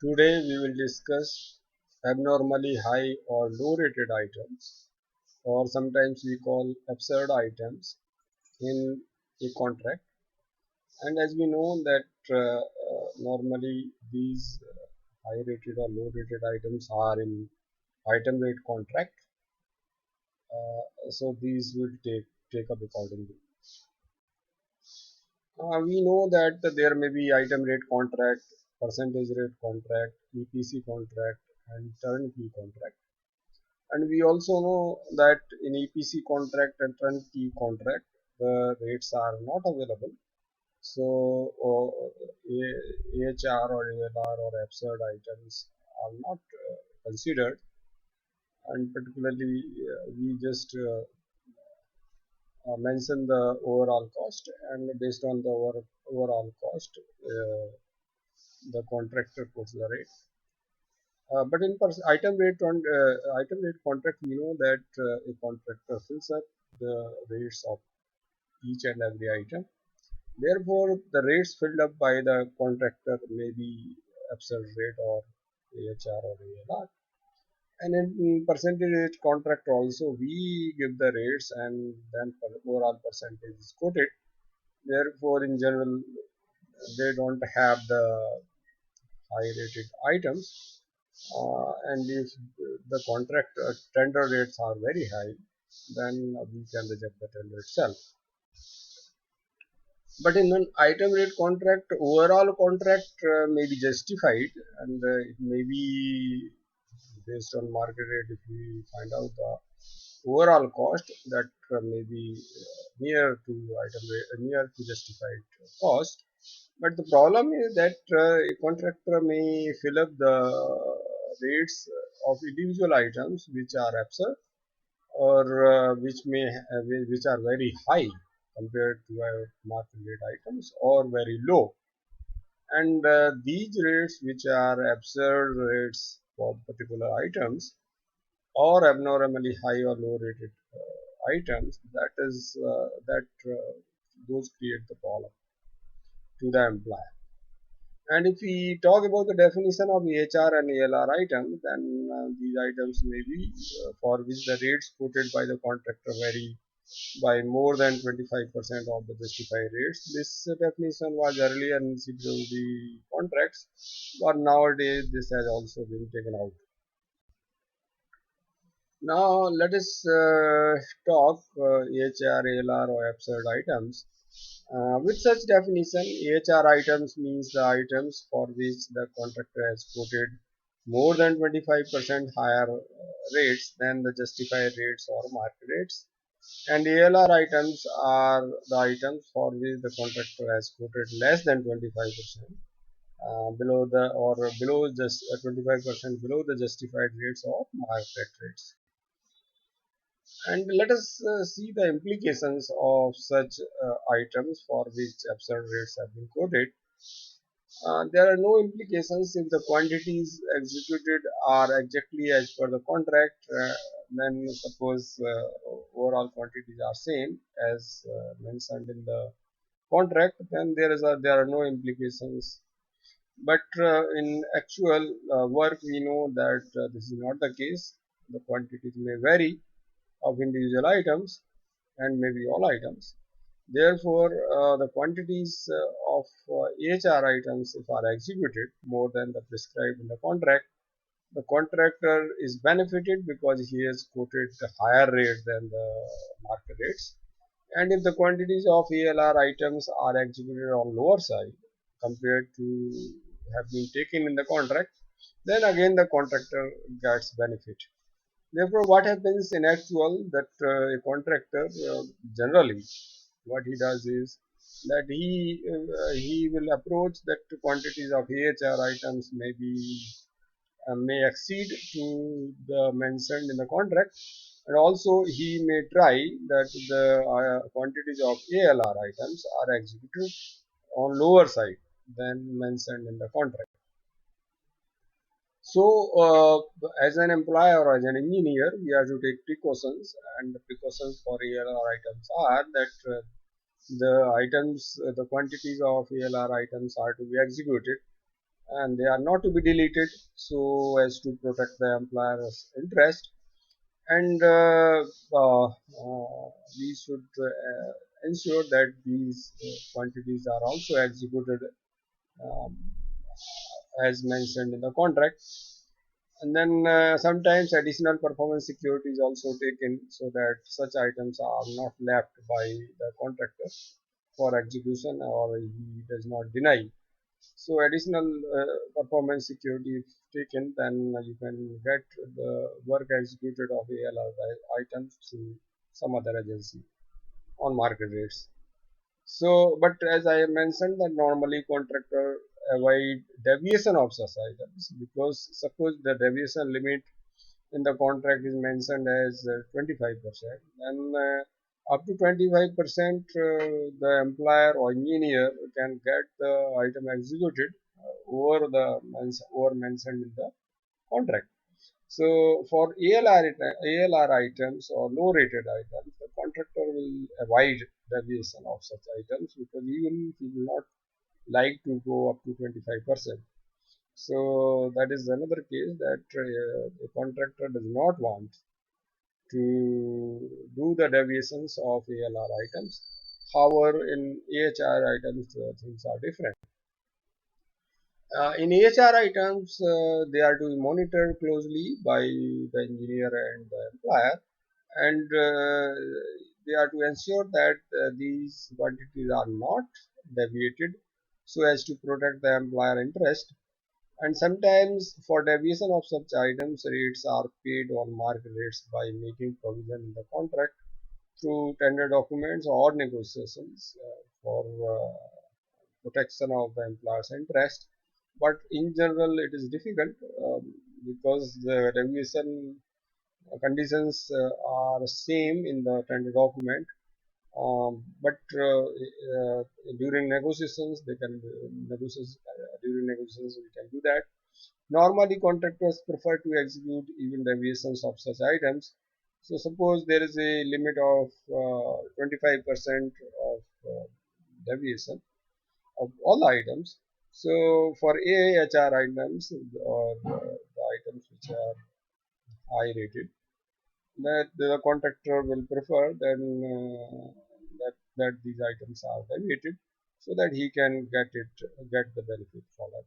Today we will discuss abnormally high or low rated items, or sometimes we call absurd items in a contract. And as we know that normally these high rated or low rated items are in item rate contract, so these will take up accordingly. We know that there may be item rate contract, percentage rate contract, EPC contract, and turnkey contract. And we also know that in EPC contract and turnkey contract, the rates are not available. So AHR or ALR or absurd items are not considered, and particularly we just mention the overall cost, and based on the overall cost, the contractor puts the rate. But in item rate contract, we know that a contractor fills up the rates of each and every item. Therefore, the rates filled up by the contractor may be absurd rate or AHR or ALR. And in percentage rate contract also, we give the rates and then overall percentage is quoted. Therefore, in general, they don't have the high rated items. And if the contract tender rates are very high, then we can reject the tender itself. But in an item rate contract, overall contract may be justified, and it may be based on market rate. If we find out the overall cost, that may be near to item rate, near to justified cost. But the problem is that a contractor may fill up the rates of individual items which are absurd, or which are very high compared to market rate items, or very low. And these rates, which are absurd rates for particular items, or abnormally high or low rated items, those create the problem to the employer. And if we talk about the definition of AHR and ALR items, then these items may be for which the rates quoted by the contractor vary by more than 25% of the justified rates. This definition was earlier in CWD contracts, but nowadays this has also been taken out. Now let us talk AHR, ALR or absurd items. With such definition, AHR items means the items for which the contractor has quoted more than 25% higher rates than the justified rates or market rates. And ALR items are the items for which the contractor has quoted less than 25% below the or below just 25% below the justified rates or market rates. And let us see the implications of such items for which absurd rates have been quoted. There are no implications if the quantities executed are exactly as per the contract. Then suppose overall quantities are same as mentioned in the contract, then there are no implications. But in actual work, we know that this is not the case. The quantities may vary of individual items and maybe all items. Therefore, the quantities of AHR items, if are executed more than the prescribed in the contract, the contractor is benefited because he has quoted a higher rate than the market rates. And if the quantities of ALR items are executed on lower side compared to have been taken in the contract, then again the contractor gets benefit. Therefore, what happens in actual that a contractor generally what he does is that he will approach that quantities of AHR items may exceed to the mentioned in the contract, and also he may try that the quantities of ALR items are executed on lower side than mentioned in the contract. So, as an employer or as an engineer, we have to take precautions, and the precautions for ALR items are that the quantities of ALR items are to be executed and they are not to be deleted so as to protect the employer's interest. And we should ensure that these quantities are also executed um, as mentioned in the contract. And then sometimes additional performance security is also taken so that such items are not left by the contractor for execution or he does not deny. So additional performance security if taken, then you can get the work executed of ALR items through some other agency on market rates. So, but as I mentioned, that normally contractor avoid deviation of such items because suppose the deviation limit in the contract is mentioned as 25%, then up to 25% the employer or engineer can get the item executed over mentioned in the contract. So for ALR items or low rated items, the contractor will avoid deviation of such items because even he will not like to go up to 25%. So that is another case that the contractor does not want to do the deviations of ALR items. However, in AHR items, things are different. In AHR items, they are to be monitored closely by the engineer and the employer, and they are to ensure that these quantities are not deviated so as to protect the employer interest. And sometimes for deviation of such items, rates are paid on market rates by making provision in the contract through tender documents or negotiations for protection of the employer's interest. But in general, it is difficult because the deviation conditions are same in the tender document. But during negotiations, they can during negotiations we can do that. Normally, contractors prefer to execute even deviations of such items. So, suppose there is a limit of 25% of deviation of all items. So, for AHR items or the items which are high rated, that the contractor will prefer then that these items are deviated so that he can get the benefit for that.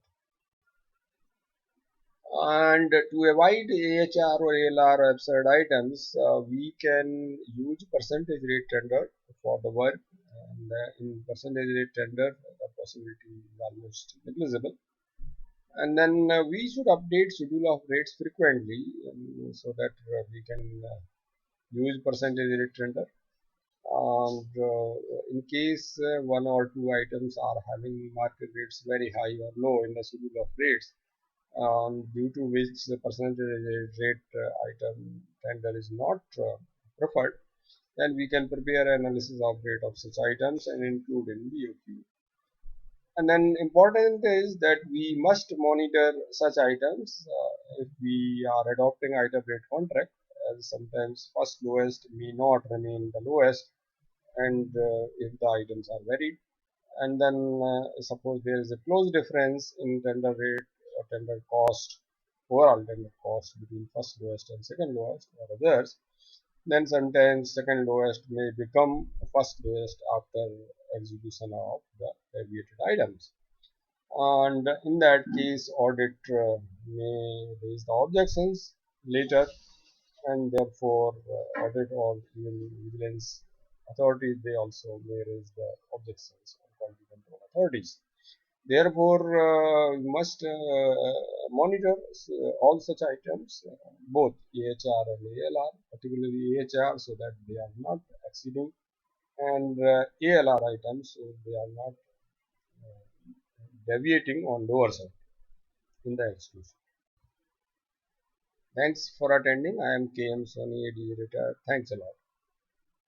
And to avoid AHR or ALR absurd items, we can use percentage rate tender for the work. And in percentage rate tender, the possibility is almost negligible. And then we should update schedule of rates frequently so that we can use percentage rate tender. And in case one or two items are having market rates very high or low in the schedule of rates, due to which the percentage rate item tender is not preferred, then we can prepare analysis of rate of such items and include in BOQ. And then important is that we must monitor such items if we are adopting item rate contract, as sometimes first lowest may not remain the lowest, and if the items are varied, and then suppose there is a close difference in tender rate or tender cost, overall tender cost between first lowest and second lowest or others, then sometimes second lowest may become first lowest after execution of the deviated items. And in that case, audit may raise the objections later, and therefore audit or even vigilance authorities, they also may raise the objections on quality control authorities. Therefore, we must monitor all such items, both AHR and ALR, particularly AHR, so that they are not exceeding, and ALR items, so they are not deviating on lower side in the execution. Thanks for attending. I am KM Soni, AD retired. Thanks a lot.